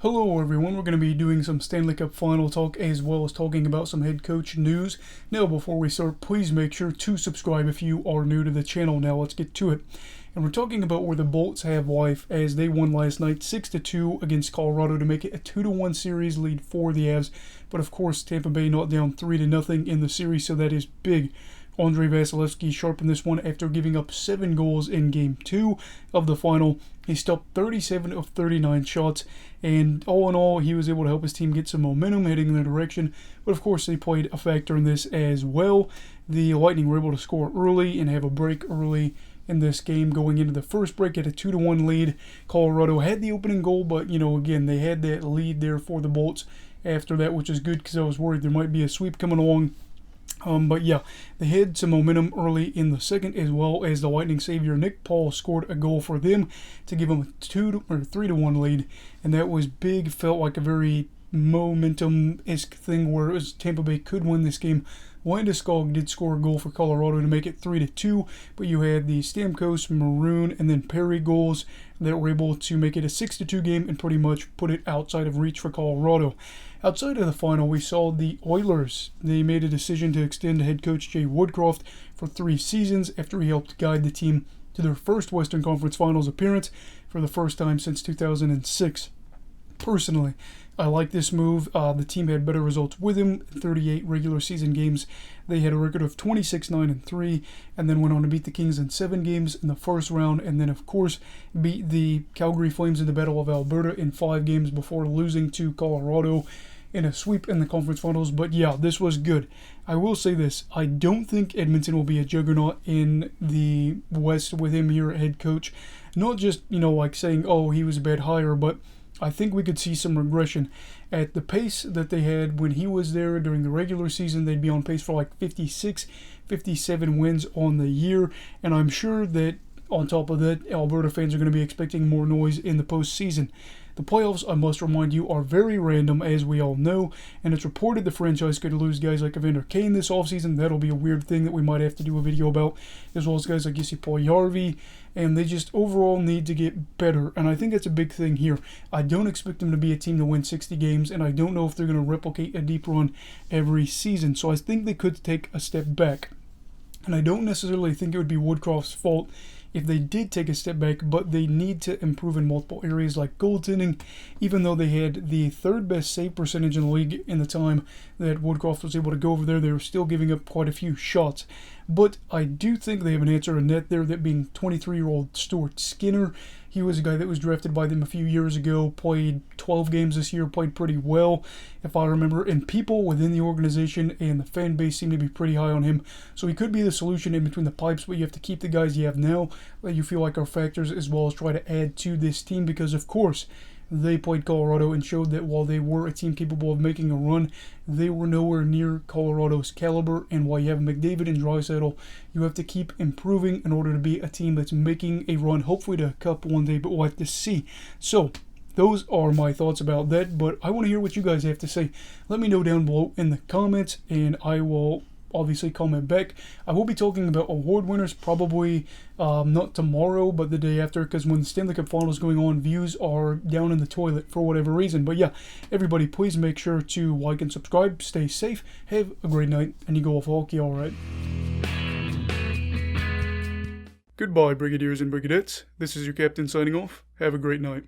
Hello everyone, we're going to be doing some Stanley Cup final talk as well as talking about some head coach news. Now before we start, please make sure to subscribe if you are new to the channel. Now let's get to it. And we're talking about where the Bolts have life as they won last night 6-2 against Colorado to make it a 2-1 series lead for the Avs. But of course Tampa Bay not down 3-0 in the series, so that is big. Andrei Vasilevsky sharpened this one after giving up 7 goals in Game 2 of the final. He stopped 37 of 39 shots, and all in all, he was able to help his team get some momentum heading in their direction. But of course, they played a factor in this as well. The Lightning were able to score early and have a break early in this game going into the first break at a 2-1 lead. Colorado had the opening goal, but, again, they had that lead there for the Bolts after that, which is good because I was worried there might be a sweep coming along. But yeah, they had some momentum early in the second, as well as the Lightning savior Nick Paul scored a goal for them to give them a 3-1 lead, and that was big. Felt like a very momentum-esque thing where it was Tampa Bay could win this game. Landeskog did score a goal for Colorado to make it 3-2, but you had the Stamkos, Maroon, and then Perry goals that were able to make it a 6-2 game and pretty much put it outside of reach for Colorado. Outside of the final, we saw the Oilers. They made a decision to extend head coach Jay Woodcroft for 3 seasons after he helped guide the team to their first Western Conference Finals appearance for the first time since 2006. Personally, I like this move. The team had better results with him. 38 regular season games. They had a record of 26-9-3, and then went on to beat the Kings in 7 games in the first round, and then of course beat the Calgary Flames in the Battle of Alberta in 5 games before losing to Colorado in a sweep in the conference finals. But yeah, this was good. I will say this, I don't think Edmonton will be a juggernaut in the West with him here at head coach. Not just, like saying, oh, he was a bad hire, but I think we could see some regression. At the pace that they had when he was there during the regular season, they'd be on pace for like 56, 57 wins on the year, and I'm sure that on top of that, Alberta fans are going to be expecting more noise in the postseason. The playoffs, I must remind you, are very random, as we all know, and it's reported the franchise could lose guys like Evander Kane this offseason. That'll be a weird thing that we might have to do a video about, as well as guys like Jesse Puljujarvi, and they just overall need to get better, and I think that's a big thing here. I don't expect them to be a team to win 60 games, and I don't know if they're going to replicate a deep run every season, so I think they could take a step back. And I don't necessarily think it would be Woodcroft's fault if they did take a step back, but they need to improve in multiple areas like goaltending. Even though they had the 3rd best save percentage in the league in the time that Woodcroft was able to go over there, they were still giving up quite a few shots. But I do think they have an answer in net there, that being 23-year-old Stuart Skinner. He was a guy that was drafted by them a few years ago, played 12 games this year, played pretty well, if I remember, and people within the organization and the fan base seem to be pretty high on him. So he could be the solution in between the pipes, but you have to keep the guys you have now that you feel like are factors, as well as try to add to this team, because of course they played Colorado and showed that while they were a team capable of making a run, they were nowhere near Colorado's caliber. And while you have McDavid and Draisaitl, you have to keep improving in order to be a team that's making a run, hopefully to a cup one day, but we'll have to see. So those are my thoughts about that, but I want to hear what you guys have to say. Let me know down below in the comments, and I will obviously comment back. I will be talking about award winners probably not tomorrow, but the day after, because when the Stanley Cup final is going on, views are down in the toilet for whatever reason. But yeah, everybody please make sure to like and subscribe. Stay safe, have a great night, and you go off hockey alright. Goodbye, Brigadiers and Brigadettes. This is your captain signing off. Have a great night.